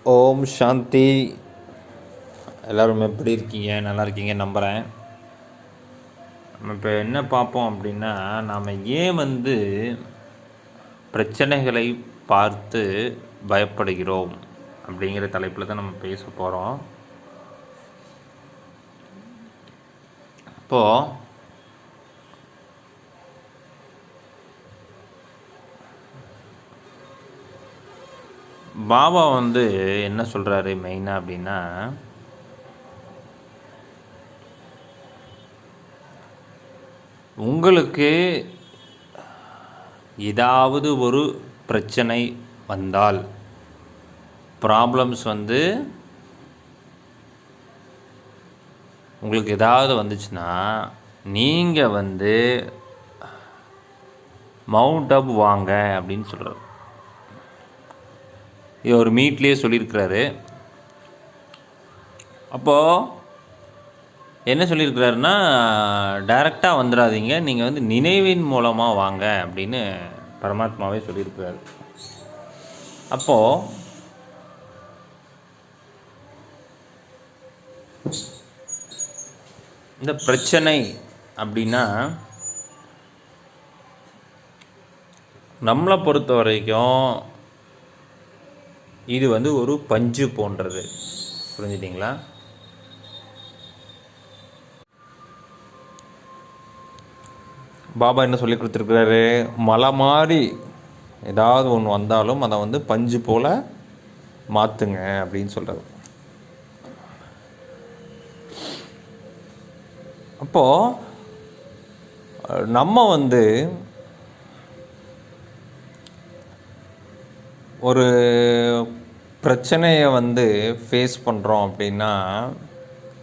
ஓம் சாந்தி. எல்லோரும் எப்படி இருக்கீங்க? நல்லா இருக்கீங்க நம்புகிறேன். நம்ம இப்போ என்ன பார்ப்போம் அப்படின்னா, நாம் ஏன் பிரச்சனைகளை பார்த்து பயப்படுகிறோம் அப்படிங்கிற தலைப்பில் தான் நம்ம பேச போகிறோம். இப்போது பாபா என்ன சொல்கிறாரு மெயினாக அப்படின்னா, உங்களுக்கு ஏதாவது ஒரு பிரச்சனை வந்தால், ப்ராப்ளம்ஸ் உங்களுக்கு ஏதாவது வந்துச்சுன்னா, நீங்கள் மவுண்ட் அப் வாங்க அப்படின்னு சொல்கிறார். இது ஒரு மீட்லேயே சொல்லியிருக்கிறாரு. அப்போது என்ன சொல்லியிருக்கிறாருன்னா, டைரெக்டாக வந்துடாதீங்க, நீங்கள் நினைவின் மூலமாக வாங்க அப்படின்னு பரமாத்மாவே சொல்லியிருக்கிறாரு. அப்போது இந்த பிரச்சனை அப்படின்னா நம்மளை பொறுத்த வரைக்கும் இது ஒரு பஞ்சு போன்றது. புரிஞ்சுட்டிங்களா? பாபா என்ன சொல்லி கொடுத்துருக்கிறாரு, மலை மாதிரி ஏதாவது ஒன்று வந்தாலும் அதை பஞ்சு போல் மாற்றுங்க அப்படின்னு சொல்கிறாரு. அப்போது நம்ம ஒரு பிரச்சனையை ஃபேஸ் பண்ணுறோம் அப்படின்னா,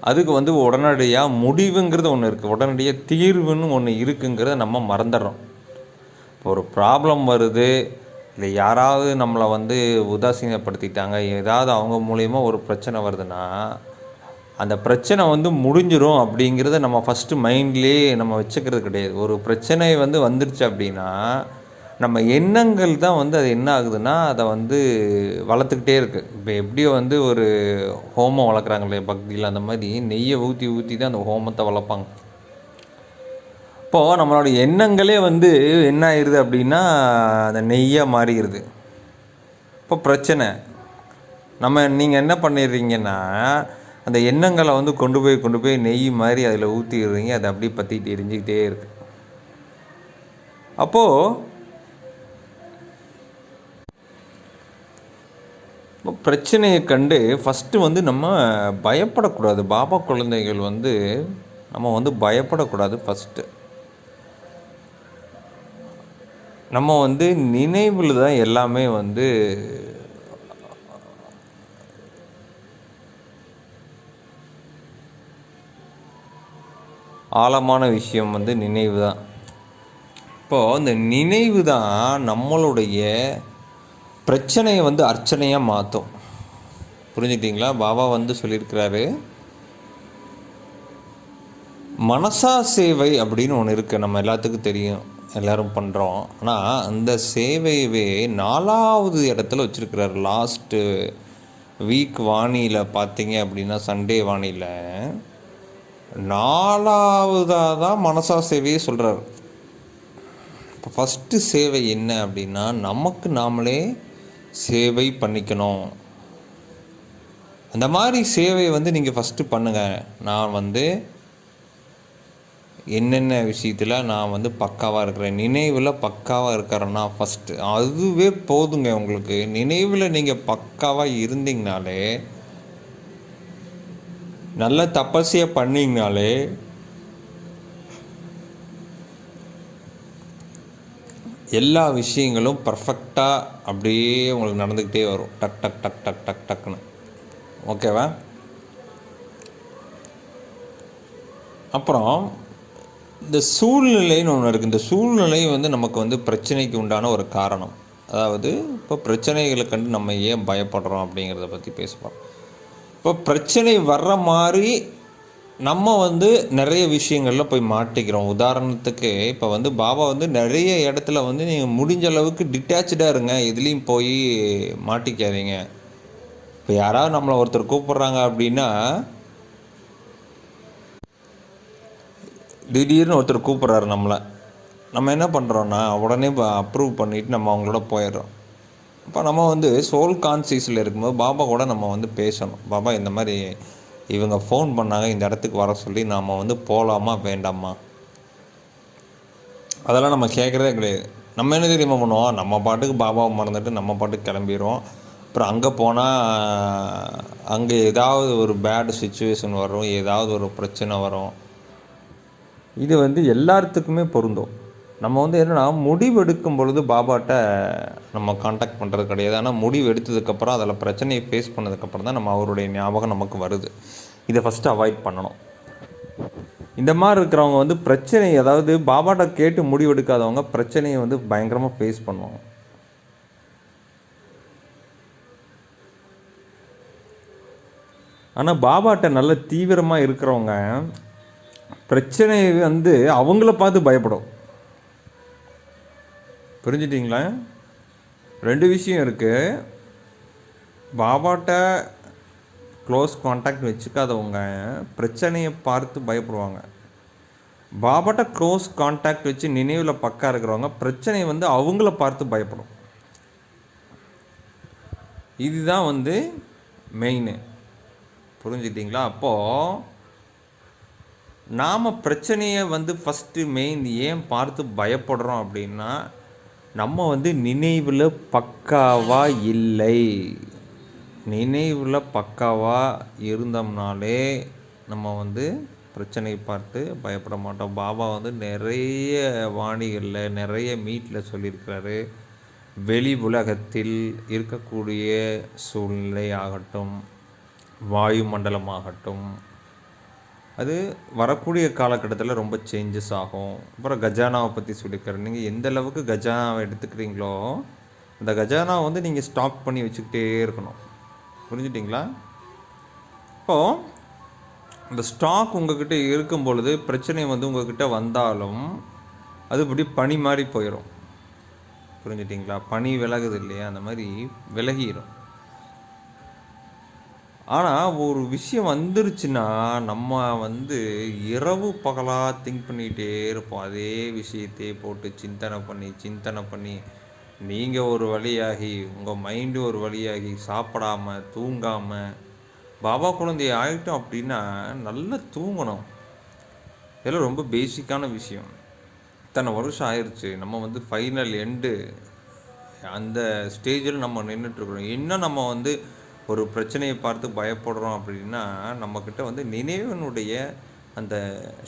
அதுக்கு உடனடியாக முடிவுங்கிறது ஒன்று இருக்குது, உடனடியாக தீர்வுன்னு ஒன்று இருக்குங்கிறத நம்ம மறந்துடுறோம். இப்போ ஒரு ப்ராப்ளம் வருது, இல்லை யாராவது நம்மளை உதாசீனப்படுத்திட்டாங்க, ஏதாவது அவங்க மூலயமா ஒரு பிரச்சனை வருதுன்னா, அந்த பிரச்சனை முடிஞ்சிடும் அப்படிங்கிறத நம்ம ஃபஸ்ட்டு மைண்ட்லேயே நம்ம வச்சுக்கிறது கிடையாது. ஒரு பிரச்சனை வந்துடுச்சு அப்படின்னா, நம்ம எண்ணங்கள் தான் அது என்ன ஆகுதுன்னா, அதை வளர்த்துக்கிட்டே இருக்குது. இப்போ எப்படியோ ஒரு ஹோமம் வளர்க்குறாங்க இல்லையா பக்தியில், அந்த மாதிரி நெய்யை ஊற்றி ஊற்றி தான் அந்த ஹோமத்தை வளர்ப்பாங்க. இப்போது நம்மளோட எண்ணங்களே என்ன ஆயிடுது அப்படின்னா, அந்த நெய்யாக மாறிடுது. இப்போ பிரச்சனை நீங்கள் என்ன பண்ணிடுறீங்கன்னா, அந்த எண்ணங்களை கொண்டு போய் நெய் மாதிரி அதில் ஊற்றிடுறீங்க, அதை அப்படியே பற்றிட்டு எரிஞ்சிக்கிட்டே இருக்குது. அப்போது பிரச்சனையை கண்டு ஃபஸ்ட்டு நம்ம பயப்படக்கூடாது. பாபா குழந்தைகள் நம்ம பயப்படக்கூடாது. ஃபஸ்ட்டு நம்ம நினைவில் தான் எல்லாமே ஆழமான விஷயம் நினைவு தான். இப்போது இந்த நினைவு தான் நம்மளுடைய பிரச்சனையை அர்ச்சனையாக மாற்றும். புரிஞ்சுக்கிட்டீங்களா? பாபா சொல்லியிருக்கிறாரு, மனசா சேவை அப்படின்னு ஒன்று இருக்குது, நம்ம எல்லாத்துக்கும் தெரியும், எல்லோரும் பண்ணுறோம். ஆனால் அந்த சேவையவே 4வது இடத்துல வச்சுருக்கிறார். லாஸ்ட்டு வீக் வாணியில் பார்த்தீங்க அப்படின்னா, சண்டே வாணியில் 4வதாக தான் மனசா சேவையே சொல்கிறார். இப்போ ஃபஸ்ட்டு சேவை என்ன அப்படின்னா, நமக்கு நாமளே சேவை பண்ணிக்கணும். அந்த மாதிரி சேவை நீங்கள் ஃபஸ்ட்டு பண்ணுங்கள். நான் என்னென்ன விஷயத்தில் நான் பக்காவாக இருக்கிறேன், நினைவில் பக்காவாக இருக்கிறேன்னா ஃபஸ்ட்டு அதுவே போதுங்க. உங்களுக்கு நினைவில் நீங்கள் பக்காவாக இருந்தீங்கனாலே, நல்ல தபஸ்யாக பண்ணிங்கனாலே, எல்லா விஷயங்களும் பர்ஃபெக்டாக அப்படியே உங்களுக்கு நடந்துக்கிட்டே வரும். டக் டக் டக் டக் டக் டக்குன்னு. ஓகேவா? அப்புறம் இந்த சூழ்நிலைன்னு ஒன்று இருக்குது. இந்த சூழ்நிலை நமக்கு பிரச்சனைக்கு உண்டான ஒரு காரணம். அதாவது இப்போ பிரச்சனைகளை கண்டு நம்ம ஏன் பயப்படுறோம் அப்படிங்கிறத பற்றி பேசுவோம். இப்போ பிரச்சனை வர்ற மாதிரி நம்ம நிறைய விஷயங்களில் போய் மாட்டிக்கிறோம். உதாரணத்துக்கு இப்போ பாபா நிறைய இடத்துல நீங்கள் முடிஞ்ச அளவுக்கு டிட்டாச்சாக இருங்க, எதுலேயும் போய் மாட்டிக்காதீங்க. இப்போ யாராவது நம்மளை ஒருத்தர் கூப்பிட்றாங்க அப்படின்னா, திடீர்னு ஒருத்தர் கூப்பிட்றாரு நம்மளை, நம்ம என்ன பண்ணுறோன்னா உடனே அப்ரூவ் பண்ணிவிட்டு நம்ம அவங்களோட போயிடுறோம். இப்போ நம்ம வந்து சோல் கான்சியஸில் இருக்கும்போது பாபா கூட நம்ம வந்து பேசணும். பாபா இந்த மாதிரி இவங்க ஃபோன் பண்ணாங்க, இந்த இடத்துக்கு வர சொல்லி, நாம் வந்து போகலாமா வேண்டாமா, அதெல்லாம் நம்ம கேட்குறதே கிடையாது. நம்ம என்ன தெரியுமா பண்ணுவோம், நம்ம பாட்டுக்கு பாபாவை மறந்துட்டு நம்ம பாட்டுக்கு கிளம்பிடுவோம். அப்புறம் அங்கே போனால் அங்கே ஏதாவது ஒரு பேட் சுச்சுவேஷன் வரும், ஏதாவது ஒரு பிரச்சனை வரும். இது வந்து எல்லாத்துக்குமே பொருந்தும். நம்ம வந்து என்னென்னா முடிவு எடுக்கும் பொழுது பாபாட்ட நம்ம காண்டாக்ட் பண்ணுறது கிடையாது. ஆனால் முடிவு எடுத்ததுக்கப்புறம் அதில் பிரச்சனையை ஃபேஸ் பண்ணதுக்கப்புறம் தான் நம்ம அவருடைய ஞாபகம் நமக்கு வருது. இதை ஃபஸ்ட்டு அவாய்ட் பண்ணணும். இந்த மாதிரி இருக்கிறவங்க வந்து பிரச்சனை, அதாவது பாபாட்ட கேட்டு முடிவெடுக்காதவங்க பிரச்சனையை வந்து பயங்கரமாக ஃபேஸ் பண்ணுவாங்க. ஆனால் பாபாட்ட நல்ல தீவிரமாக இருக்கிறவங்க பிரச்சனை வந்து அவங்கள பார்த்து பயப்படும். புரிஞ்சிட்டிங்களா? 2 விஷயம் இருக்குது. பாபாட்ட க்ளோஸ் கான்டாக்ட் வச்சுக்காதவங்க பிரச்சனையை பார்த்து பயப்படுவாங்க. பாபாட்ட க்ளோஸ் கான்டாக்ட் வச்சு நினைவில் பக்கா இருக்கிறவங்க பிரச்சனை வந்து அவங்கள பார்த்து பயப்படும். இதுதான் வந்து மெயின். புரிஞ்சுக்கிட்டிங்களா? அப்போது நாம் பிரச்சனையை வந்து ஃபஸ்ட்டு மெயின் ஏன் பார்த்து பயப்படுறோம் அப்படின்னா, நம்ம வந்து நினைவில் பக்காவாக இல்லை. நினைவில் பக்காவாக இருந்தோம்னாலே நம்ம வந்து பிரச்சனையை பார்த்து பயப்பட மாட்டோம். பாபா வந்து நிறைய வாணிகளில் நிறைய மீட்டில் சொல்லியிருக்கிறாரு. வெளி உலகத்தில் இருக்கக்கூடிய சூழ்நிலை ஆகட்டும், வாயு மண்டலமாகட்டும், அது வரக்கூடிய காலகட்டத்தில் ரொம்ப சேஞ்சஸ் ஆகும். அப்புறம் கஜானாவை பற்றி சொல்லியிருக்காரு. நீங்கள் எந்த அளவுக்கு கஜானாவை எடுத்துக்கிறீங்களோ அந்த கஜானாவை வந்து நீங்கள் ஸ்டாக் பண்ணி வச்சுக்கிட்டே இருக்கணும். புரிஞ்சுட்டிங்களா? இப்போது இந்த ஸ்டாக் உங்கள்கிட்ட இருக்கும் பொழுது பிரச்சனை வந்து உங்கள்கிட்ட வந்தாலும் அது இப்படி பனி மாதிரி போயிடும். புரிஞ்சுட்டிங்களா? பனி விலகுது இல்லையா, அந்த மாதிரி விலகிடும். ஆனால் ஒரு விஷயம் வந்துருச்சுன்னா நம்ம வந்து இரவு பகலாக திங்க் பண்ணிகிட்டே இருப்போம். அதே விஷயத்தையே போட்டு சிந்தனை பண்ணி நீங்கள் ஒரு வழியாகி, உங்கள் மைண்டு ஒரு வழியாகி, சாப்பிடாமல் தூங்காமல் பாபா குழந்தைய ஆகிட்டோம் அப்படின்னா நல்லா தூங்கணும். இதெல்லாம் ரொம்ப பேசிக்கான விஷயம். இத்தனை வருஷம் ஆயிடுச்சு, நம்ம வந்து ஃபைனல் எண்டு அந்த ஸ்டேஜில் நம்ம நின்றுட்டுருக்குறோம். இன்னும் நம்ம வந்து ஒரு பிரச்சனையை பார்த்து பயப்படுறோம் அப்படின்னா நம்மக்கிட்ட வந்து நினைவினுடைய அந்த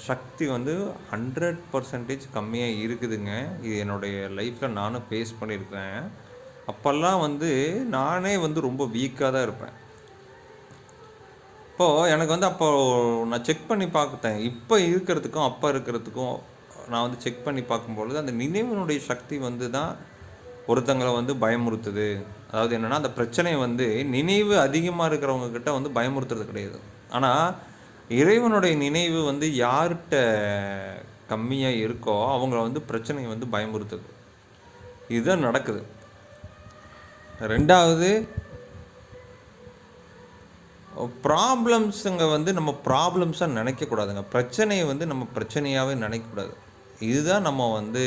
சக்தி வந்து 100% கம்மியாக இருக்குதுங்க. இது என்னுடைய லைஃப்பில் நானும் ஃபேஸ் பண்ணியிருக்கேன். அப்போல்லாம் வந்து நானே வந்து ரொம்ப வீக்காக தான் இருப்பேன். இப்போது எனக்கு வந்து அப்போது நான் செக் பண்ணி பார்த்தேன். இப்போ இருக்கிறதுக்கும் அப்போ இருக்கிறதுக்கும் நான் வந்து செக் பண்ணி பார்க்கும்பொழுது அந்த நினைவினுடைய சக்தி வந்து தான் ஒருத்தங்களை வந்து பயமுறுத்துது. அதாவது என்னென்னா, அந்த பிரச்சனை வந்து நினைவு அதிகமாக இருக்கிறவங்க கிட்ட வந்து பயமுறுத்துறது கிடையாது. ஆனால் இறைவனுடைய நினைவு வந்து யார்கிட்ட கம்மியாக இருக்கோ அவங்கள வந்து பிரச்சனை வந்து பயமுறுத்துது. இதுதான் நடக்குது. 2வது, ப்ராப்ளம்ஸுங்க வந்து நம்ம ப்ராப்ளம்ஸாக நினைக்கக்கூடாதுங்க. பிரச்சனையை வந்து நம்ம பிரச்சனையாகவே நினைக்கக்கூடாது. இதுதான் நம்ம வந்து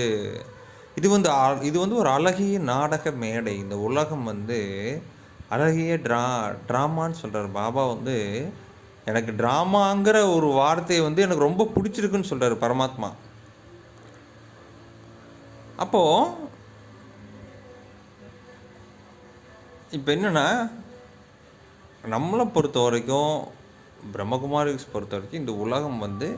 இது வந்து ஒரு அழகிய நாடக மேடை. இந்த உலகம் வந்து அழகிய ட்ராமான்னு சொல்கிறார் பாபா. வந்து எனக்கு ட்ராமாங்கிற ஒரு வார்த்தையை வந்து எனக்கு ரொம்ப பிடிச்சிருக்குன்னு சொல்கிறார் பரமாத்மா. அப்போது இப்போ என்னென்னா, நம்மளை பொறுத்த வரைக்கும், பிரம்மகுமாரிஸ் பொறுத்த வரைக்கும் இந்த உலகம் வந்து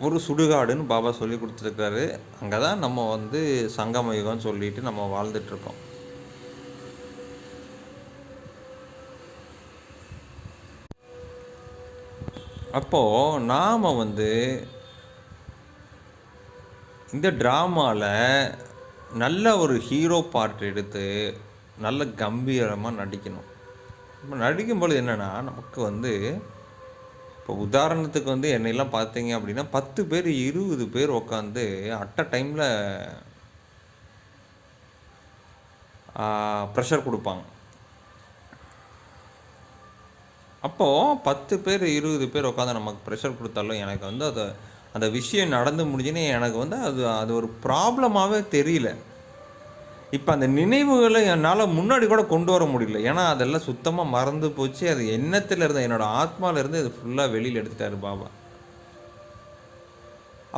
ஒரு சுடுகாடுன்னு பாபா சொல்லி கொடுத்துருக்காரு. அங்கே தான் நம்ம வந்து சங்கம யுகம்னு சொல்லிட்டு நம்ம வாழ்ந்துட்டுருக்கோம். அப்போது நாம் வந்து இந்த ட்ராமாவில் நல்ல ஒரு ஹீரோ பார்ட் எடுத்து நல்ல கம்பீரமாக நடிக்கணும். இப்போ நடிக்கும்பொழுது என்னென்னா, நமக்கு வந்து இப்போ உதாரணத்துக்கு வந்து என்னையெல்லாம் பார்த்தீங்க அப்படின்னா 10 பேர் 20 பேர் உட்காந்து அட் அ டைமில் ப்ரெஷர் கொடுப்பாங்க. அப்போது 10 பேர் 20 பேர் உட்காந்து நமக்கு ப்ரெஷர் கொடுத்தாலும் எனக்கு வந்து அந்த விஷயம் நடந்து முடிஞ்சுன்னு எனக்கு வந்து அது ஒரு ப்ராப்ளமாகவே தெரியல. இப்போ அந்த நினைவுகளை என்னால் முன்னாடி கூட கொண்டு வர முடியல. ஏன்னா அதெல்லாம் சுத்தமாக மறந்து போச்சு. அது எண்ணத்தில் இருந்த என்னோடய ஆத்மாவிலேருந்து அது ஃபுல்லாக வெளியில் எடுத்துட்டார் பாபா.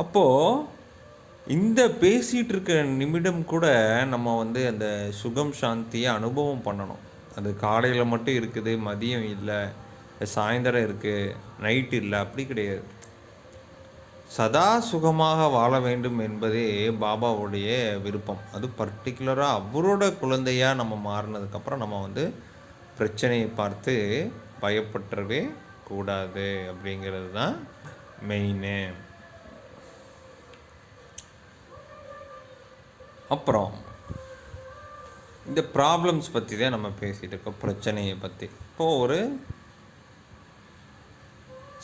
அப்போது இந்த பேசிகிட்டு இருக்க நிமிடம் கூட நம்ம வந்து அந்த சுகம் சாந்தியை அனுபவம் பண்ணணும். அது காலையில் மட்டும் இருக்குது, மதியம் இல்லை, சாயந்தரம் இருக்குது, நைட்டு இல்லை, அப்படி கிடையாது. சதா சுகமாக வாழ வேண்டும் என்பதே பாபாவுடைய விருப்பம். அது பர்டிகுலராக அவரோட குழந்தையாக நம்ம மாறினதுக்கப்புறம் நம்ம வந்து பிரச்சனையை பார்த்து பயப்பற்றவே கூடாது அப்படிங்கிறது தான் மெயினு. அப்புறம் இந்த ப்ராப்ளம்ஸ் பற்றி தான் நம்ம பேசிகிட்டு இருக்கோம், பிரச்சனையை பற்றி. இப்போது ஒரு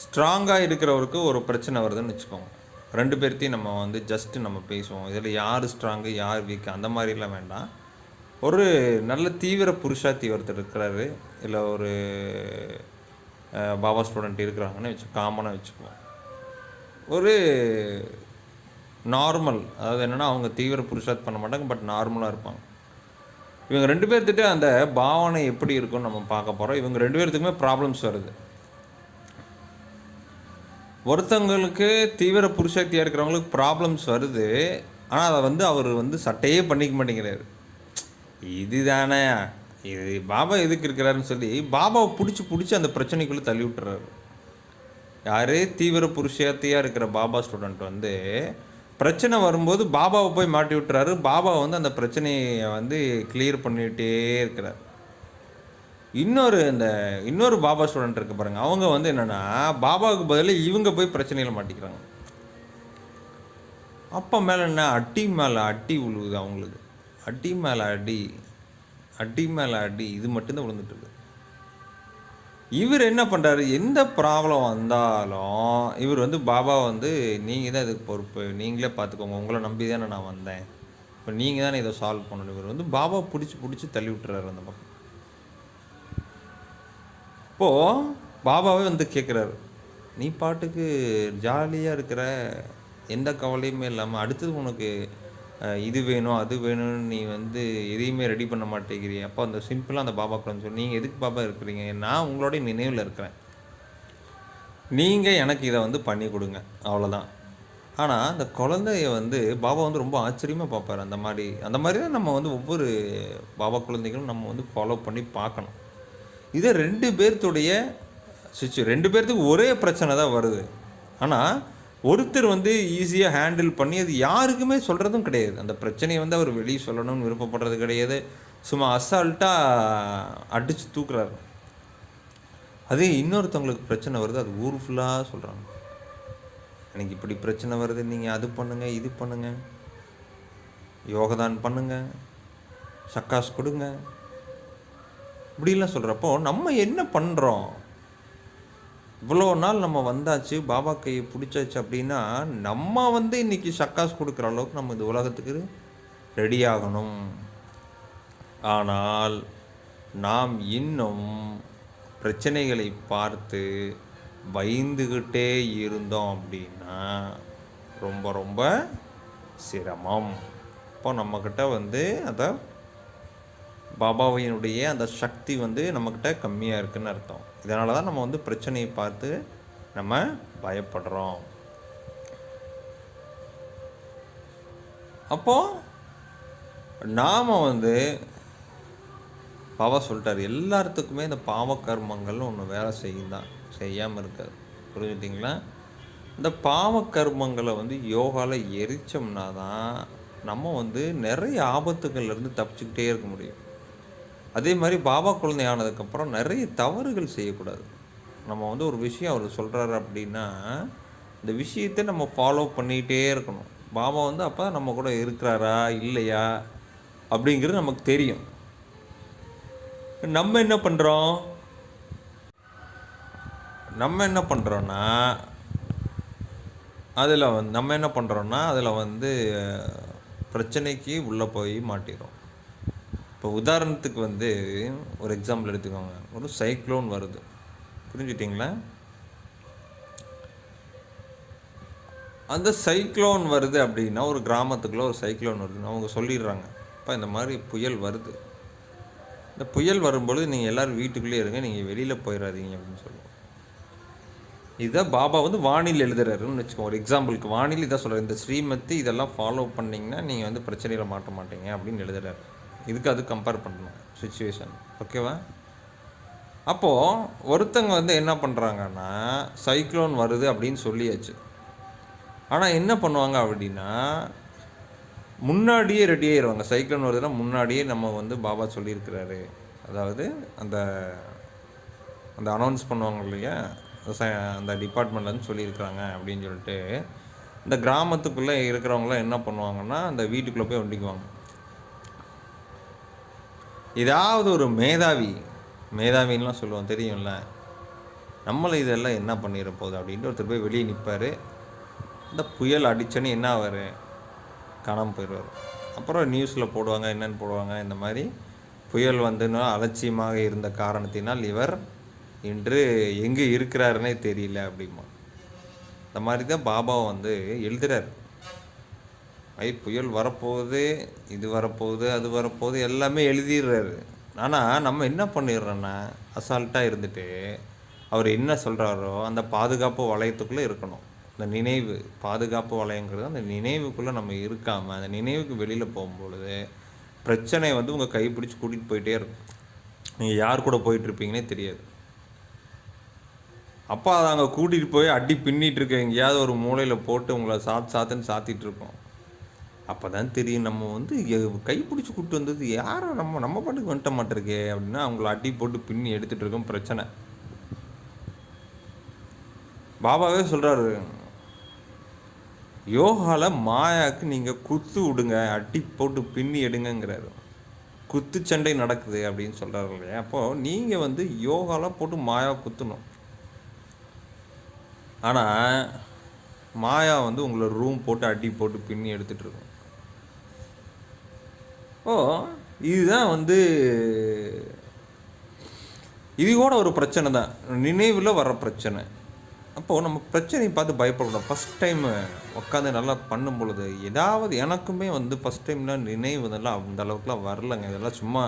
ஸ்ட்ராங்காக இருக்கிறவருக்கு ஒரு பிரச்சனை வருதுன்னு வச்சுக்கோங்க. 2 பேர்த்தையும் நம்ம வந்து ஜஸ்ட்டு நம்ம பேசுவோம். இதில் யார் ஸ்ட்ராங்கு யார் வீக்கு அந்த மாதிரிலாம் வேண்டாம். ஒரு நல்ல தீவிர புருஷார்த்தி ஒருத்தர் இருக்கிறாரு, இல்லை ஒரு பாபா ஸ்டூடெண்ட் இருக்கிறாங்கன்னு காமனாக வச்சுக்குவோம். ஒரு நார்மல், அதாவது என்னென்னா அவங்க தீவிர புருஷார்த்தி பண்ண மாட்டாங்க, பட் நார்மலாக இருப்பாங்க. இவங்க 2 பேர்த்திட்ட அந்த பாவனை எப்படி இருக்குன்னு நம்ம பார்க்க போகிறோம். இவங்க 2 பேர்த்துக்குமே ப்ராப்ளம்ஸ் வருது. ஒருத்தவங்களுக்கு தீவிர புருஷார்த்தியாக இருக்கிறவங்களுக்கு ப்ராப்ளம்ஸ் வருது, ஆனால் அதை வந்து அவர் வந்து சட்டையே பண்ணிக்க மாட்டேங்கிறாரு. இது தானே இது பாபா எதுக்கு இருக்கிறாருன்னு சொல்லி பாபாவை பிடிச்சி அந்த பிரச்சனைக்குள்ளே தள்ளி விட்டுறாரு. யார் தீவிர புருஷார்த்தியாக இருக்கிற பாபா ஸ்டூடெண்ட் வந்து பிரச்சனை வரும்போது பாபாவை போய் மாட்டி விட்டுறாரு. பாபா வந்து அந்த பிரச்சனையை வந்து கிளியர் பண்ணிகிட்டே இருக்கிறார். இன்னொரு பாபா ஸ்டூடெண்ட் இருக்குது பாருங்கள், அவங்க வந்து என்னென்னா பாபாவுக்கு பதிலாக இவங்க போய் பிரச்சனையில் மாட்டிக்கிறாங்க. அப்போ மேலே என்ன அட்டி மேலே அட்டி விழுவுது அவங்களுக்கு. அடி மேலே அடி இது மட்டும்தான் விழுந்துட்டுருக்கு. இவர் என்ன பண்ணுறாரு, எந்த ப்ராப்ளம் வந்தாலும் இவர் வந்து பாபா வந்து நீங்கள் தான் இதுக்கு பொறுப்பு, நீங்களே பார்த்துக்கோங்க, உங்களை நம்பி தானே நான் வந்தேன், இப்போ நீங்கள் தானே இதை சால்வ் பண்ணணும். இவர் வந்து பாபா பிடிச்சி தள்ளி விட்டுறாரு அந்த பக்கம். இப்போது பாபாவே வந்து கேட்குறாரு, நீ பாட்டுக்கு ஜாலியாக இருக்கிற, எந்த கவலையுமே இல்லாமல் அடுத்தது உனக்கு இது வேணும் அது வேணும்னு நீ வந்து எதையுமே ரெடி பண்ண மாட்டேங்கிறீ. அப்போ அந்த சிம்பிளாக அந்த பாபாக்கு வந்து சொல்லி, நீங்கள் எதுக்கு பாபா இருக்கிறீங்க, நான் உங்களோடைய நினைவில் இருக்கிறேன், நீங்கள் எனக்கு இதை வந்து பண்ணி கொடுங்க, அவ்வளோதான். ஆனால் அந்த குழந்தைய வந்து பாபா வந்து ரொம்ப ஆச்சரியமாக பார்ப்பார். அந்த மாதிரி தான் நம்ம வந்து ஒவ்வொரு பாபா குழந்தைகளும் நம்ம வந்து ஃபாலோ பண்ணி பார்க்கணும். இதை 2 பேர்த்துடைய 2 பேர்த்துக்கு ஒரே பிரச்சனை தான் வருது. ஆனால் ஒருத்தர் வந்து ஈஸியாக ஹேண்டில் பண்ணி அது யாருக்குமே சொல்கிறதும் கிடையாது. அந்த பிரச்சனையை வந்து அவர் வெளியே சொல்லணும்னு விருப்பப்படுறது கிடையாது. சும்மா அசால்ட்டாக அடித்து தூக்குறாரு. அதே இன்னொருத்தவங்களுக்கு பிரச்சனை வருது, அது ஊர் ஃபுல்லாக சொல்கிறாங்க, எனக்கு இப்படி பிரச்சனை வருது, நீங்கள் அது பண்ணுங்கள் இது பண்ணுங்கள், யோகதான் பண்ணுங்கள், சக்காஸ் கொடுங்க, இப்படிலாம் சொல்கிறப்போ நம்ம என்ன பண்ணுறோம்? இவ்வளோ நாள் நம்ம வந்தாச்சு, பாபா கையை பிடிச்சாச்சு அப்படின்னா நம்ம வந்து இன்றைக்கி சக்காஸ் கொடுக்குற அளவுக்கு நம்ம இந்த உலகத்துக்கு ரெடி ஆகணும். ஆனால் நாம் இன்னும் பிரச்சனைகளை பார்த்து பயந்துக்கிட்டே இருந்தோம் அப்படின்னா ரொம்ப ரொம்ப சிரமம். இப்போ நம்மக்கிட்ட வந்து அதை பாபாவினுடைய அந்த சக்தி வந்து நம்மக்கிட்ட கம்மியாக இருக்குதுன்னு அர்த்தம். இதனால தான் நம்ம வந்து பிரச்சனையை பார்த்து நம்ம பயப்படுறோம். அப்போது நாம் வந்து பாபா சொல்லிட்டார், எல்லாத்துக்குமே இந்த பாவ கர்மங்கள்னு ஒன்று வேலை செய்யாமல் இருக்காது. புரிஞ்சுட்டிங்களா? இந்த பாவ கர்மங்களை வந்து யோகாவில் எரித்தோம்னா தான் நம்ம வந்து நிறைய ஆபத்துகள்லேருந்து தப்பிச்சுக்கிட்டே இருக்க முடியும். அதே மாதிரி பாபா குழந்தை ஆனதுக்கப்புறம் நிறைய தவறுகள் செய்யக்கூடாது. நம்ம வந்து ஒரு விஷயம் அவர் சொல்கிறாரு அப்படின்னா இந்த விஷயத்தை நம்ம ஃபாலோ பண்ணிகிட்டே இருக்கணும். பாபா வந்து அப்போ நம்ம கூட இருக்கிறாரா இல்லையா அப்படிங்கிறது நமக்கு தெரியும். நம்ம என்ன பண்ணுறோன்னா அதில் வந்து பிரச்சனைக்கு உள்ளே போய் மாட்டிடும். இப்போ உதாரணத்துக்கு வந்து ஒரு எக்ஸாம்பிள் எடுத்துக்கோங்க. ஒரு சைக்ளோன் வருது, புரிஞ்சுட்டிங்களா? அந்த சைக்ளோன் வருது அப்படின்னா, ஒரு கிராமத்துக்குள்ளே ஒரு சைக்ளோன் வருதுன்னு அவங்க சொல்லிடுறாங்க, இப்போ இந்த மாதிரி புயல் வருது, இந்த புயல் வரும்பொழுது நீங்கள் எல்லோரும் வீட்டுக்குள்ளேயே இருங்க, நீங்கள் வெளியில் போயிடாதீங்க அப்படின்னு சொல்லுவோம். இதுதான் பாபா வந்து வானிலை எழுதுறாருன்னு வச்சுக்கோங்க. ஒரு எக்ஸாம்பிளுக்கு வானிலை இதான் சொல்கிறார், இந்த ஸ்ரீமத்தி இதெல்லாம் ஃபாலோ பண்ணிங்கன்னா நீங்கள் வந்து பிரச்சனையில் மாட்ட மாட்டீங்க அப்படின்னு எழுதுறாரு. இதுக்கு அது கம்பேர் பண்ணணும் சுச்சுவேஷன், ஓகேவா? அப்போது ஒருத்தங்க வந்து என்ன பண்ணுறாங்கன்னா, சைக்ளோன் வருது அப்படின்னு சொல்லியாச்சு. ஆனால் என்ன பண்ணுவாங்க அப்படின்னா, முன்னாடியே ரெடி ஆயிடுவாங்க. சைக்ளோன் வருதுன்னா முன்னாடியே நம்ம வந்து பாபா சொல்லியிருக்கிறாரு, அதாவது அந்த அந்த அனௌன்ஸ் பண்ணுவாங்க இல்லையா, அந்த டிபார்ட்மெண்ட்லேருந்து சொல்லியிருக்கிறாங்க அப்படின்னு சொல்லிட்டு இந்த கிராமத்துக்குள்ளே இருக்கிறவங்களாம் என்ன பண்ணுவாங்கன்னா, அந்த வீட்டுக்குள்ளே போய் ஒண்டிக்குவாங்க. ஏதாவது ஒரு மேதாவின்லாம் சொல்லுவோம் தெரியும்ல, நம்மளை இதெல்லாம் என்ன பண்ணிட போகுது அப்படின்ட்டு ஒருத்தர் போய் வெளியே நிற்பார். இந்த புயல் அடித்தோன்னு என்ன ஆவார், காணாமல் போயிடுவார். அப்புறம் நியூஸில் போடுவாங்க, என்னென்னு போடுவாங்க, இந்த மாதிரி புயல் வந்துன்னா அலட்சியமாக இருந்த காரணத்தினால் இவர் இன்று எங்கே இருக்கிறாருன்னே தெரியல அப்படிமா. இந்த மாதிரி தான் பாபாவை வந்து எழுதுறார். புயல் வரப்போகுது, இது வரப்போகுது, அது வரப்போகுது, எல்லாமே எழுதிடுறாரு. ஆனால் நம்ம என்ன பண்ணிடுறோன்னா, அசால்ட்டாக இருந்துட்டு அவர் என்ன சொல்கிறாரோ அந்த பாதுகாப்பு வளையத்துக்குள்ளே இருக்கணும். இந்த நினைவு பாதுகாப்பு வளையங்கிறது அந்த நினைவுக்குள்ளே நம்ம இருக்காமல் அந்த நினைவுக்கு வெளியில் போகும்பொழுது பிரச்சனை வந்து உங்கள் கைப்பிடிச்சி கூட்டிகிட்டு போயிட்டே இருக்கும். நீங்கள் யார் கூட போயிட்டுருப்பீங்கன்னே தெரியாது. அப்போ அதை அங்கே கூட்டிகிட்டு போய் அடி பின்னிட்டு இருக்க எங்கேயாவது ஒரு மூலையில் போட்டு உங்களை சாத்துன்னு சாத்திட்டு இருக்கோம். அப்போ தான் தெரியும் நம்ம வந்து கைப்பிடிச்சி கூப்பிட்டு வந்தது யாரும் நம்ம பாட்டுக்கு வந்துட்ட மாட்டிருக்கே அப்படின்னா அவங்கள அடி போட்டு பின்னி எடுத்துகிட்டு இருக்கோம் பிரச்சனை. பாபாவே சொல்கிறாரு, யோகாவில் மாயாவுக்கு நீங்கள் குத்து விடுங்க, அடி போட்டு பின்னி எடுங்கிறாரு. குத்து சண்டை நடக்குது அப்படின்னு சொல்கிறாரு இல்லையா. அப்போது நீங்கள் வந்து யோகாவில் போட்டு மாயா குத்தணும். ஆனால் மாயா வந்து உங்களை ரூம் போட்டு அடி போட்டு பின்னி எடுத்துகிட்டு இருக்கும். இதுதான் வந்து இது கூட ஒரு பிரச்சனை தான், நினைவில் வர பிரச்சனை. அப்போது நம்ம பிரச்சனையை பார்த்து பயப்படக்கூடாது. ஃபஸ்ட் டைம் உட்காந்து நல்லா பண்ணும் பொழுது ஏதாவது எனக்குமே வந்து ஃபஸ்ட் டைம்லாம் நினைவு இதெல்லாம் அந்த அளவுக்குலாம் வரலைங்க. இதெல்லாம் சும்மா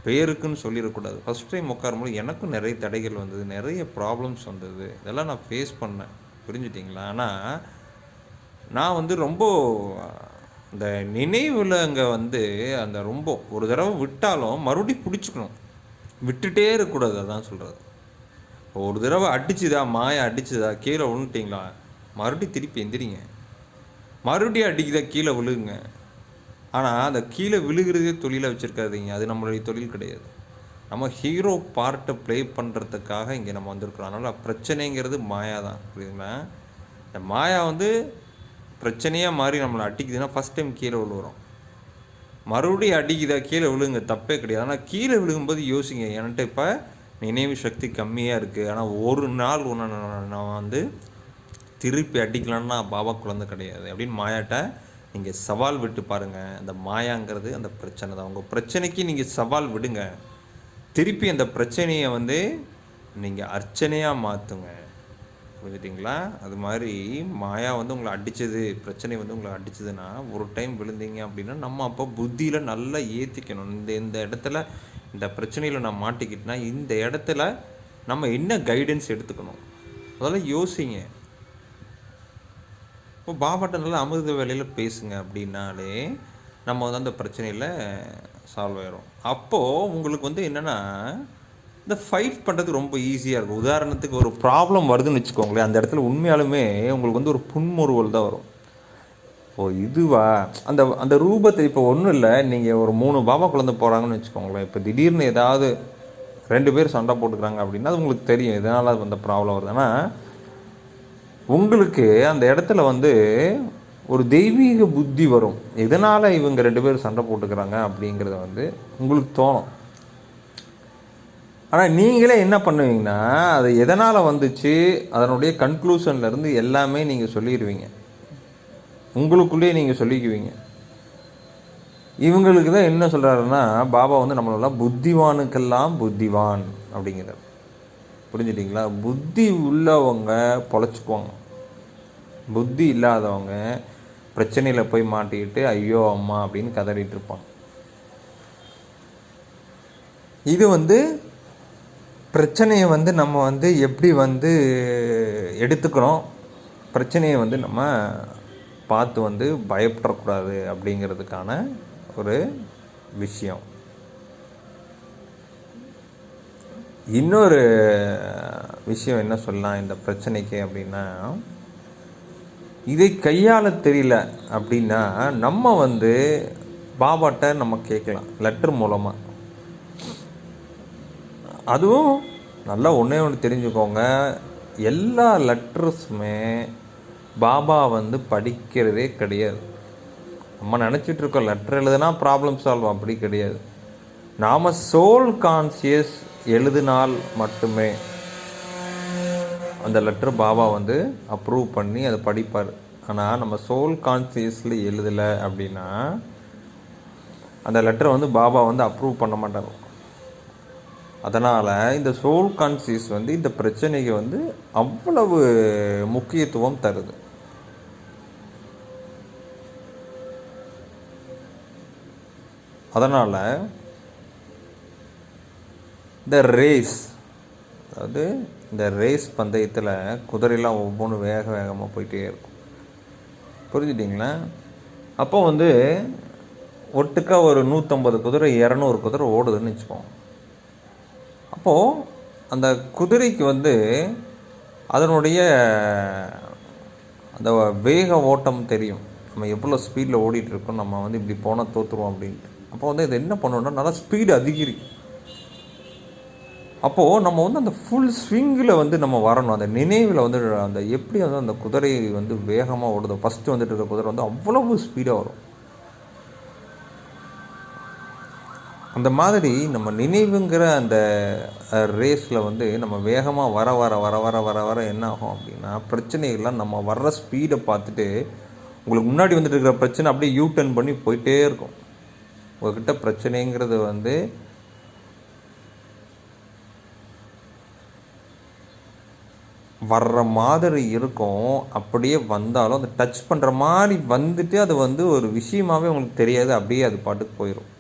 பேருக்குன்னு சொல்லிடக்கூடாது. ஃபஸ்ட் டைம் உட்காரும்போது எனக்கும் நிறைய தடைகள் வந்தது, நிறைய ப்ராப்ளம்ஸ் வந்தது, இதெல்லாம் நான் ஃபேஸ் பண்ணேன், புரிஞ்சுட்டிங்களா? ஆனால் நான் வந்து ரொம்ப இந்த நினைவில் அங்கே வந்து அந்த ரொம்ப ஒரு தடவை விட்டாலும் மறுபடியும் பிடிச்சிக்கணும், விட்டுட்டே இருக்கக்கூடாது. அதான் சொல்கிறது. ஒரு தடவை அடிச்சுதா, மாயா அடிச்சுதா, கீழே விழுந்துட்டிங்களா, மறுபடியும் திருப்பி எந்திரிங்க, மறுபடியும் அடிக்குதா கீழே விழுகுங்க. ஆனால் அந்த கீழே விழுகிறதே தொழிலை வச்சுருக்காதீங்க, அது நம்மளுடைய தொழில் கிடையாது. நம்ம ஹீரோ பார்ட்டை ப்ளே பண்ணுறதுக்காக இங்கே நம்ம வந்திருக்கிறோம். அதனால் பிரச்சனைங்கிறது மாயா தான், புரியுதுங்களா? இந்த மாயா வந்து பிரச்சனையாக மாறி நம்மளை அடிக்குதுன்னா ஃபஸ்ட் டைம் கீழே விழுவுறோம், மறுபடியும் அடிக்குதா கீழே விழுங்க, தப்பே கிடையாது. ஆனால் கீழே விழுகும்போது யோசிங்க, என்கிட்ட இப்போ நினைவு சக்தி கம்மியாக இருக்குது, ஆனால் ஒரு நாள் ஒன்று நான் வந்து திருப்பி அடிக்கலான்னா பாபா குழந்தை கிடையாது அப்படின்னு மாயாட்ட நீங்கள் சவால் விட்டு பாருங்கள். அந்த மாயாங்கிறது அந்த பிரச்சனை தான். உங்கள் பிரச்சனைக்கு நீங்கள் சவால் விடுங்க, திருப்பி அந்த பிரச்சனையை வந்து நீங்கள் அர்ச்சனையாக மாற்றுங்க, புரிஞ்சுட்டிங்களா? அது மாதிரி மாயா வந்து உங்களை அடித்தது, பிரச்சனை வந்து உங்களை அடித்ததுன்னா ஒரு டைம் விழுந்தீங்க அப்படின்னா நம்ம அப்போ புத்தியில் நல்லா ஏற்றிக்கணும். இந்த இடத்துல இந்த பிரச்சனையில் நான் மாட்டிக்கிட்டேன்னா இந்த இடத்துல நம்ம என்ன கைடன்ஸ் எடுத்துக்கணும் அதெல்லாம் யோசிங்க. இப்போ பாபாட்ட நல்லா அமிர்த வேலையில் பேசுங்க அப்படின்னாலே நம்ம வந்து அந்த பிரச்சனையில் சால்வ் ஆயிரும். அப்போது உங்களுக்கு வந்து என்னென்னா இந்த ஃபைட் பண்ணுறது ரொம்ப ஈஸியாக இருக்கும். உதாரணத்துக்கு ஒரு ப்ராப்ளம் வருதுன்னு வச்சுக்கோங்களேன், அந்த இடத்துல உண்மையாலுமே உங்களுக்கு வந்து ஒரு புன்முறுவல் தான் வரும். இதுவா அந்த அந்த ரூபத்தை இப்போ ஒன்றும் இல்லை, நீங்கள் ஒரு 3 பாபா குழந்தை போகிறாங்கன்னு வச்சுக்கோங்களேன், இப்போ திடீர்னு ஏதாவது 2 பேர் சண்டை போட்டுக்கிறாங்க அப்படின்னா அது உங்களுக்கு தெரியும் எதனால் அந்த ப்ராப்ளம் வருது. ஆனால் உங்களுக்கு அந்த இடத்துல வந்து ஒரு தெய்வீக புத்தி வரும், எதனால் இவங்க 2 பேர் சண்டை போட்டுக்கிறாங்க அப்படிங்கிறத வந்து உங்களுக்கு தோணும். ஆனால் நீங்களே என்ன பண்ணுவீங்கன்னா அது எதனால் வந்துச்சு அதனுடைய கன்க்ளூஷன்லேருந்து எல்லாமே நீங்கள் சொல்லிடுவீங்க, உங்களுக்குள்ளேயே நீங்கள் சொல்லிக்குவீங்க. இவங்களுக்கு தான் என்ன சொல்கிறாருன்னா, பாபா வந்து நம்மளெல்லாம் புத்திவானுக்கெல்லாம் புத்திவான் அப்படிங்கிறார். புரிஞ்சுட்டிங்களா? புத்தி உள்ளவங்க பொழைச்சிக்குவாங்க, புத்தி இல்லாதவங்க பிரச்சனையில் போய் மாட்டிக்கிட்டு ஐயோ அம்மா அப்படின்னு கதறிட்டு இருப்பாங்க. இது வந்து பிரச்சனையை வந்து நம்ம வந்து எப்படி வந்து எடுத்துக்கிறோம், பிரச்சனையை வந்து நம்ம பார்த்து வந்து பயப்படக்கூடாது அப்படிங்கிறதுக்கான ஒரு விஷயம். இன்னொரு விஷயம் என்ன சொல்லலாம் இந்த பிரச்சனைக்கு அப்படின்னா, இதை கையாள தெரியல அப்படின்னா நம்ம வந்து பாபாட்ட நம்ம கேட்கலாம் லெட்டர் மூலமாக. அதுவும் நல்லா ஒன்றே ஒன்று தெரிஞ்சுக்கோங்க, எல்லா லெட்டர்ஸுமே பாபா வந்து படிக்கிறதே கிடையாது. நம்ம நினச்சிட்ருக்கோம் லெட்டர் எழுதுனா ப்ராப்ளம் சால்வ், அப்படி கிடையாது. நாம் சோல் கான்சியஸ் எழுதினால் மட்டுமே அந்த லெட்டர் பாபா வந்து அப்ரூவ் பண்ணி அதை படிப்பார். ஆனால் நம்ம சோல் கான்சியஸில் எழுதலை அப்படின்னா அந்த லெட்டரை வந்து பாபா வந்து அப்ரூவ் பண்ண மாட்டார். அதனால் இந்த சோல் கான்சியஸ் வந்து இந்த பிரச்சனைக்கு வந்து அவ்வளவு முக்கியத்துவம் தருது. அதனால் இந்த ரேஸ், அதாவது இந்த ரேஸ் பந்தயத்தில் குதிரையெல்லாம் ஒவ்வொன்றும் வேகமாக போயிட்டே இருக்கும். புரிஞ்சுட்டிங்களா? அப்போ வந்து ஒட்டுக்கா ஒரு 150 குதிரை 200 குதிரை ஓடுதுன்னு வச்சுக்கோங்க. அப்போது அந்த குதிரைக்கு வந்து அதனுடைய அந்த வேக ஓட்டம் தெரியும், நம்ம எவ்வளோ ஸ்பீடில் ஓடிட்டுருக்கோம், நம்ம வந்து இப்படி போனால் தோற்றுருவோம் அப்படின்ட்டு. அப்போ வந்து இது என்ன பண்ணணும்னா நல்லா ஸ்பீடு அதிகரிக்கும். அப்போது நம்ம வந்து அந்த ஃபுல் ஸ்விங்கில் வந்து நம்ம வரணும். அந்த நினைவில் வந்து அந்த எப்படி வந்து அந்த குதிரை வந்து வேகமாக ஓடுதோ, ஃபஸ்ட்டு வந்துட்டு இருக்க குதிரை வந்து அவ்வளவு ஸ்பீடாக வரும். அந்த மாதிரி நம்ம நினைவுங்கிற அந்த ரேஸில் வந்து நம்ம வேகமாக வர வர வர வர வர வர என்ன ஆகும் அப்படின்னா, பிரச்சனைகள்லாம் நம்ம வர்ற ஸ்பீடை பார்த்துட்டு உங்களுக்கு முன்னாடி வந்துட்டு இருக்கிற பிரச்சனை அப்படியே யூ டர்ன் பண்ணி போயிட்டே இருக்கும். உங்கள்கிட்ட பிரச்சனைங்கிறது வந்து வர்ற மாதிரி இருக்கும், அப்படியே வந்தாலும் அதை டச் பண்ணுற மாதிரி வந்துட்டு அது வந்து ஒரு விஷயமாகவே உங்களுக்கு தெரியாது, அப்படியே அது பாட்டுக்கு போயிடும்.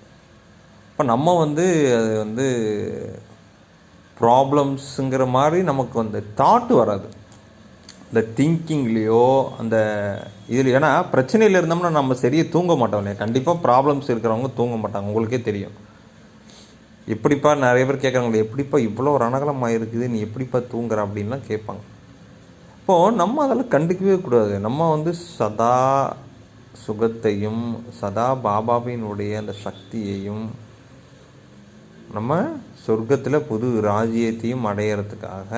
இப்போ நம்ம வந்து அது வந்து ப்ராப்ளம்ஸுங்கிற மாதிரி நமக்கு வந்து தாட்டு வராது இந்த திங்கிங்லேயோ அந்த இதில். ஏன்னா பிரச்சனையில் இருந்தோம்னா நம்ம சரியாக தூங்க மாட்டோம் இல்லையா? கண்டிப்பாக ப்ராப்ளம்ஸ் இருக்கிறவங்க தூங்க மாட்டாங்க, உங்களுக்கே தெரியும். எப்படிப்பா நிறைய பேர் கேட்குறாங்களே, எப்படிப்பா இவ்வளோ ரணகலமாக இருக்குது, நீ எப்படிப்பா தூங்குற அப்படின்லாம் கேட்பாங்க. இப்போது நம்ம அதெல்லாம் கண்டுக்கவே கூடாது. நம்ம வந்து சதா சுகத்தையும் சதா பாபாவினுடைய அந்த சக்தியையும் நம்ம சொர்க்கத்தில் புது ராஜ்யத்தையும் அடையிறதுக்காக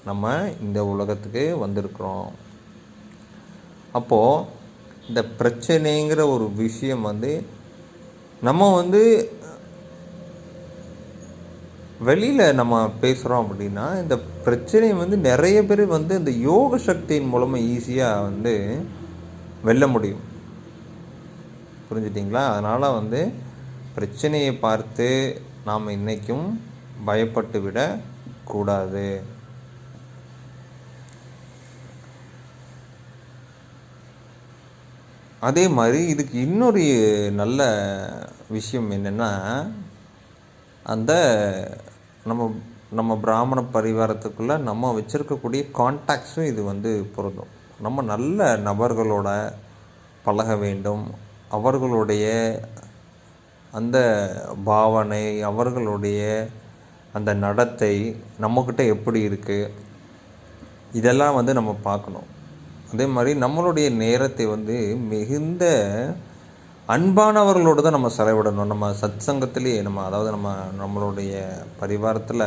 நம்ம இந்த உலகத்துக்கு வந்திருக்கிறோம். அப்போது இந்த பிரச்சனைங்கிற ஒரு விஷயம் வந்து நம்ம வந்து வெளியில் நம்ம பேசுகிறோம் அப்படின்னா, இந்த பிரச்சனையை வந்து நிறைய பேர் வந்து இந்த யோக சக்தியின் மூலமாக ஈஸியாக வந்து வெல்ல முடியும். புரிஞ்சுட்டிங்களா? அதனால் வந்து பிரச்சனையை பார்த்து நாம் இன்றைக்கும் பயப்பட்டு விடக்கூடாது. அதே மாதிரி இதுக்கு இன்னொரு நல்ல விஷயம் என்னென்னா, அந்த நம்ம பிராமண பரிவாரத்துக்குள்ளே நம்ம வச்சுருக்கக்கூடிய கான்டாக்ட்ஸும் இது வந்து பொருந்தும். நம்ம நல்ல நபர்களோட பழக வேண்டும். அவர்களுடைய அந்த பாவனை, அவர்களுடைய அந்த நடத்தை நம்மக்கிட்ட எப்படி இருக்குது, இதெல்லாம் வந்து நம்ம பார்க்கணும். அதே மாதிரி நம்மளுடைய நேரத்தை வந்து மிகுந்த அன்பானவர்களோடு தான் நம்ம செலவிடணும். நம்ம சத் சங்கத்திலே அதாவது நம்மளுடைய பரிவாரத்தில்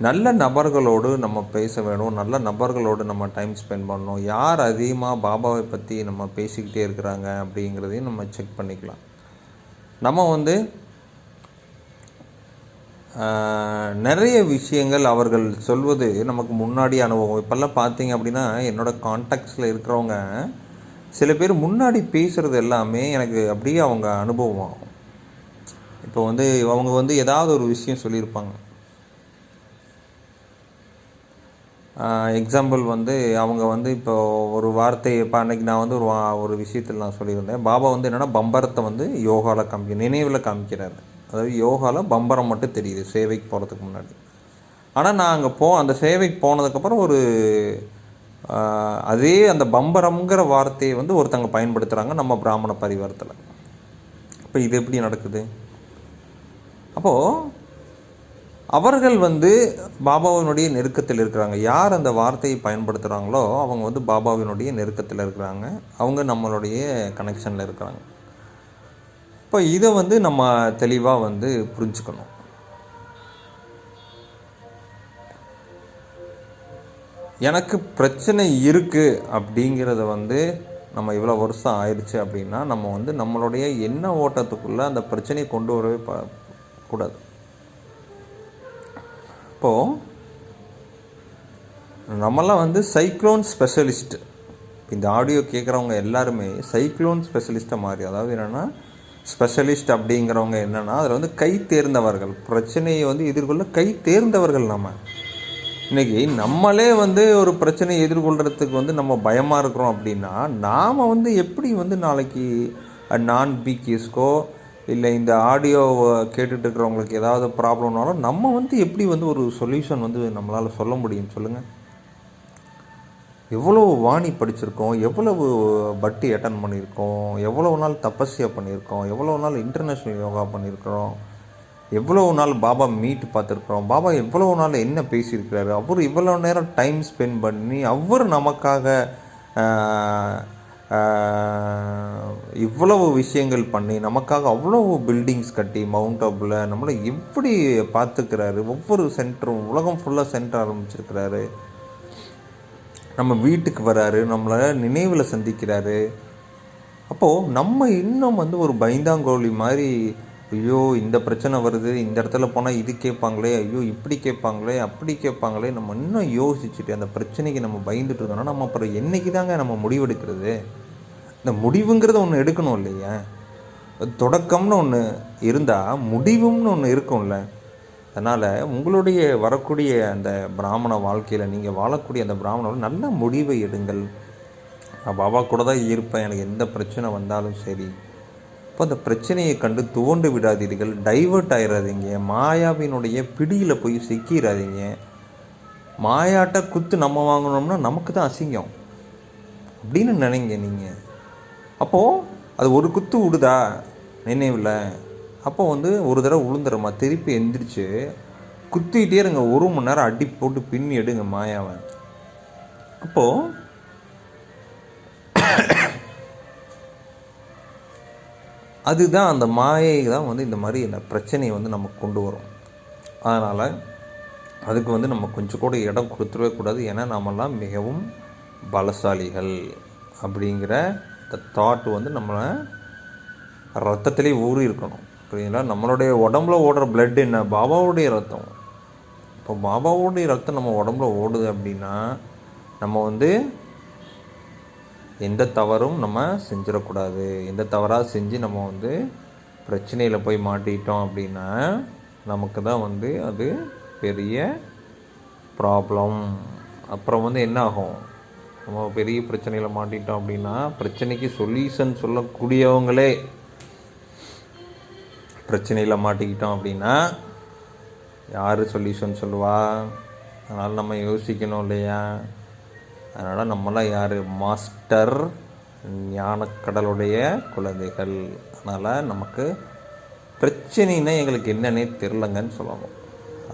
நல்ல நபர்களோடு நம்ம பேச வேணும், நல்ல நபர்களோடு நம்ம டைம் ஸ்பெண்ட் பண்ணணும். யார் அதிகமாக பாபாவை பற்றி நம்ம பேசிக்கிட்டே இருக்கிறாங்க அப்படிங்கிறதையும் நம்ம செக் பண்ணிக்கலாம். நம்ம வந்து நிறைய விஷயங்கள் அவர்கள் சொல்வது நமக்கு முன்னாடி அனுபவம். இப்போல்லாம் பார்த்தீங்க அப்படின்னா என்னோடய கான்டாக்ட்ஸில் இருக்கிறவங்க சில பேர் முன்னாடி பேசுகிறது எல்லாமே எனக்கு அப்படியே அவங்க அனுபவம் ஆகும். இப்போ வந்து அவங்க வந்து ஏதாவது ஒரு விஷயம் சொல்லியிருப்பாங்க. எக்ஸாம்பிள் வந்து அவங்க வந்து இப்போ ஒரு வார்த்தை, இப்போ அன்றைக்கி நான் வந்து ஒரு விஷயத்தில் நான் சொல்லியிருந்தேன். பாபா வந்து என்னென்னா பம்பரத்தை வந்து யோகாவில் நினைவில் காமிக்கிறாரு. அதாவது யோகாவில் பம்பரம் மட்டும் தெரியுது சேவைக்கு போகிறதுக்கு முன்னாடி. ஆனால் நான் அங்கே அந்த சேவைக்கு போனதுக்கப்புறம் அதே அந்த பம்பரம்ங்கிற வார்த்தையை வந்து ஒருத்தங்க பயன்படுத்துகிறாங்க நம்ம பிராமண பரிவாரத்தில். இப்போ இது எப்படி நடக்குது? அப்போது அவர்கள் வந்து பாபாவினுடைய நெருக்கத்தில் இருக்கிறாங்க. யார் அந்த வார்த்தையை பயன்படுத்துகிறாங்களோ அவங்க வந்து பாபாவினுடைய நெருக்கத்தில் இருக்கிறாங்க. அவங்க நம்மளுடைய கனெக்ஷனில் இருக்கிறாங்க. இப்போ இதை வந்து நம்ம தெளிவாக வந்து புரிஞ்சுக்கணும். எனக்கு பிரச்சனை இருக்குது அப்படிங்கிறத வந்து நம்ம இவ்வளோ வருஷம் ஆயிடுச்சு அப்படின்னா நம்ம வந்து நம்மளுடைய எண்ண ஓட்டத்துக்குள்ளே அந்த பிரச்சனையை கொண்டு வரவே கூடாது. இப்போது நம்மளாம் வந்து சைக்ளோன் ஸ்பெஷலிஸ்ட். இந்த ஆடியோ கேட்குறவங்க எல்லாருமே சைக்ளோன் ஸ்பெஷலிஸ்ட்டாக மாறி, அதாவது என்னென்னா ஸ்பெஷலிஸ்ட் அப்படிங்கிறவங்க என்னென்னா அதில் வந்து கை தேர்ந்தவர்கள், பிரச்சனையை வந்து எதிர்கொள்ள கை தேர்ந்தவர்கள். நம்ம இன்றைக்கி நம்மளே வந்து ஒரு பிரச்சனையை எதிர்கொள்கிறதுக்கு வந்து நம்ம பயமாக இருக்கிறோம் அப்படின்னா நாம் வந்து எப்படி வந்து நாளைக்கு நான் பிகேஸ்க்கோ இல்லை இந்த ஆடியோ கேட்டுட்டு இருக்கிறவங்களுக்கு ஏதாவது ப்ராப்ளம்னாலும் நம்ம வந்து எப்படி வந்து ஒரு சொல்யூஷன் வந்து நம்மளால் சொல்ல முடியும் சொல்லுங்கள்? எவ்வளவு வாணி படிச்சிருக்கோம், எவ்வளவு பட்டி அட்டன் பண்ணியிருக்கோம், எவ்வளவு நாள் தபஸ்யா பண்ணியிருக்கோம், எவ்வளவு நாள் இன்டர்நேஷ்னல் யோகா பண்ணியிருக்கிறோம், எவ்வளவு நாள் பாபா மீட் பார்த்துருக்குறோம், பாபா எவ்வளவு நாள் என்ன பேசியிருக்கிறாரு, அவர் இவ்வளோ நேரம் டைம் ஸ்பெண்ட் பண்ணி அவர் நமக்காக இவ்வளவு விஷயங்கள் பண்ணி நமக்காக அவ்வளவு பில்டிங்ஸ் கட்டி மவுண்ட் ஆப்பில் நம்மளை எப்படி பார்த்துக்கிறாரு. ஒவ்வொரு சென்டரும் உலகம் ஃபுல்லாக சென்டர் ஆரம்பிச்சிருக்கிறாரு. நம்ம வீட்டுக்கு வராரு, நம்மளை நினைவில் சந்திக்கிறாரு. அப்போது நம்ம இன்னும் வந்து ஒரு பயந்தாங்கோழி மாதிரி, ஐயோ இந்த பிரச்சனை வருது, இந்த இடத்துல போனால் இது கேட்பாங்களே, ஐயோ இப்படி கேட்பாங்களே, அப்படி கேட்பாங்களே, நம்ம இன்னும் யோசிச்சுட்டு அந்த பிரச்சனைக்கு நம்ம பயந்துட்டு இருந்தோம்னா நம்ம அப்புறம் என்றைக்கு தாங்க நம்ம முடிவெடுக்கிறது? இந்த முடிவுங்கிறத ஒன்று எடுக்கணும் இல்லையா? தொடக்கம்னு ஒன்று இருந்தால் முடிவும்னு ஒன்று இருக்கும்ல. அதனால் உங்களுடைய வரக்கூடிய அந்த பிராமண வாழ்க்கையில் நீங்கள் வாழக்கூடிய அந்த பிராமண நல்ல முடிவை எடுங்கள். நான் பாபா கூட தான் இருப்பேன், எனக்கு எந்த பிரச்சனை வந்தாலும் சரி. இப்போ அந்த பிரச்சனையை கண்டு துவண்டு விடாதீர்கள், டைவர்ட் ஆகிடாதீங்க, மாயாவினுடைய பிடியில் போய் சிக்கிறாதீங்க. மாயாட்ட குத்து நம்ம வாங்கினோம்னா நமக்கு தான் அசிங்கம் அப்படின்னு நினைங்க நீங்கள். அப்போது அது ஒரு குத்து விடுதா நினைவில், அப்போ வந்து ஒரு தடவை விழுந்துடுமா, திருப்பி எந்திரிச்சு குத்திக்கிட்டே இருங்க, 1 மணி நேரம் அடி போட்டு பின்னி எடுங்க மாயாவை. அப்போது அதுதான் அந்த மாயை தான் வந்து இந்த மாதிரி இந்த பிரச்சனையை வந்து நமக்கு கொண்டு வரும். அதனால் அதுக்கு வந்து நம்ம கொஞ்சம் கூட இடம் கொடுத்துடவே கூடாது. ஏன்னா நம்மெல்லாம் மிகவும் பலசாலிகள் அப்படிங்கிற இந்த தாட் வந்து நம்மளை ரத்தத்திலே ஊறி இருக்கணும். புரியுங்களா? நம்மளுடைய உடம்புல ஓடுற பிளட் என்ன? பாபாவுடைய ரத்தம். இப்போ பாபாவுடைய ரத்தம் நம்ம உடம்புல ஓடுது அப்படின்னா நம்ம வந்து எந்த தவறும் நம்ம செஞ்சிடக்கூடாது. எந்த தவறாக செஞ்சு நம்ம வந்து பிரச்சனையில் போய் மாட்டிக்கிட்டோம் அப்படின்னா நமக்கு தான் வந்து அது பெரிய ப்ராப்ளம். அப்புறம் வந்து என்ன ஆகும், நம்ம பெரிய பிரச்சனையில் மாட்டிட்டோம் அப்படின்னா பிரச்சனைக்கு சொல்யூஷன் சொல்லக்கூடியவங்களே பிரச்சனையில் மாட்டிக்கிட்டோம் அப்படின்னா யார் சொல்யூஷன் சொல்லுவா? அதனால் நம்ம யோசிக்கணும் இல்லையா? அதனால் நம்மளாம் யார்? மாஸ்டர் ஞானக்கடலுடைய குழந்தைகள். அதனால் நமக்கு பிரச்சனைன்னா எங்களுக்கு என்னன்னே தெரிலங்கன்னு சொல்லணும்.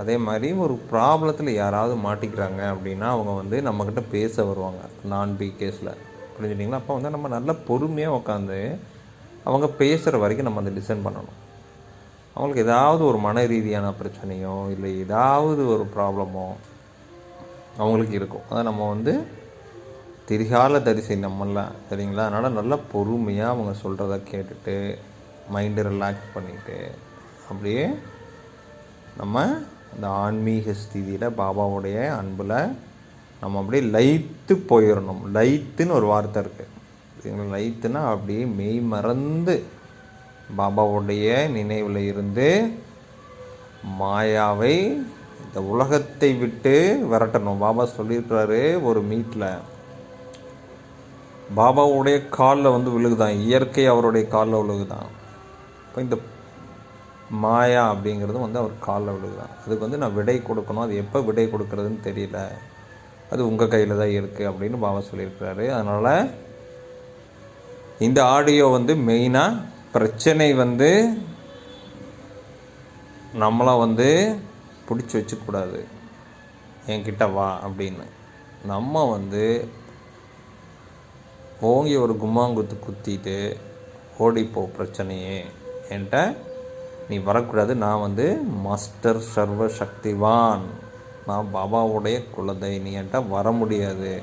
அதே மாதிரி ஒரு ப்ராப்ளத்தில் யாராவது மாட்டிக்கிறாங்க அப்படின்னா அவங்க வந்து நம்மக்கிட்ட பேச வருவாங்க நான் பிகேஸில். புரிஞ்சுட்டிங்களா? அப்போ வந்து நம்ம நல்லா பொறுமையாக உட்காந்து அவங்க பேசுகிற வரைக்கும் நம்ம அதை லிசன் பண்ணணும். அவங்களுக்கு ஏதாவது ஒரு மன ரீதியான பிரச்சனையோ இல்லை ஏதாவது ஒரு ப்ராப்ளமோ அவங்களுக்கு இருக்கும். அதை நம்ம வந்து திரிகால தரிசை நம்மளாம், சரிங்களா? அதனால் நல்லா பொறுமையாக அவங்க சொல்கிறத கேட்டுட்டு மைண்டை ரிலாக்ஸ் பண்ணிவிட்டு அப்படியே நம்ம இந்த ஆன்மீக ஸ்திதியில் பாபாவுடைய அன்பில் நம்ம அப்படியே லயித்து போயிடணும். லயித்துன்னு ஒரு வார்த்தை இருக்குது. லைத்துனா அப்படியே மெய் மறந்து பாபாவுடைய நினைவில் இருந்து மாயாவை இந்த உலகத்தை விட்டு விரட்டணும். பாபா சொல்லியிருக்கிறாரு ஒரு மீட்டில், பாபாவுடைய காலில் விழுகுதான், இயற்கை அவருடைய காலில் விழுகுதான். இப்போ இந்த மாயா அப்படிங்கிறது அவர் காலில் விழுகுதான். அதுக்கு நான் விடை கொடுக்கணும். அது எப்போ விடை கொடுக்கறதுன்னு தெரியல, அது உங்கள் கையில் தான் இருக்குது அப்படின்னு பாபா சொல்லியிருக்கிறாரு. அதனால் இந்த ஆடியோ மெயினாக பிரச்சனை நம்மளை பிடிச்சி வச்சுக்கூடாது, என்கிட்ட வா அப்படின்னு. நம்ம ஓங்கி ஒரு கும்மாங்குத்து குத்திட்டு ஓடிப்போ, பிரச்சனையே என்கிட்ட நீ வரக்கூடாது, நான் மாஸ்டர் சர்வ சக்திவான், நான் பாபாவுடைய குழந்தை, நீ என்கிட்ட வர முடியாது,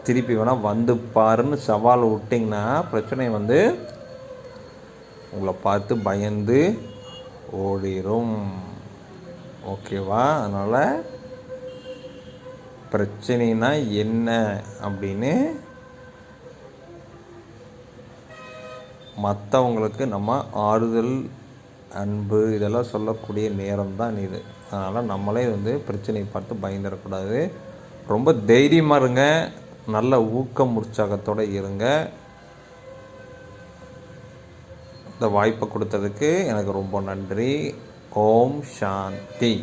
திருப்பி வேணால் வந்து பாருன்னு சவால் விட்டிங்கன்னா பிரச்சனை உங்களை பார்த்து பயந்து ஓடிரும். ஓகேவா? அதனால் பிரச்சனைனா என்ன அப்படின்னு மற்றவங்களுக்கு நம்ம ஆறுதல், அன்பு இதெல்லாம் சொல்லக்கூடிய நேரம் தான் இது. அதனால் நம்மளே பிரச்சனையை பார்த்து பயந்துடக்கூடாது. ரொம்ப தைரியமாக இருங்க, நல்ல ஊக்கம் உற்சாகத்தோடு இருங்க. இந்த வாய்ப்பை கொடுத்ததுக்கு எனக்கு ரொம்ப நன்றி. ஓம் சாந்தி.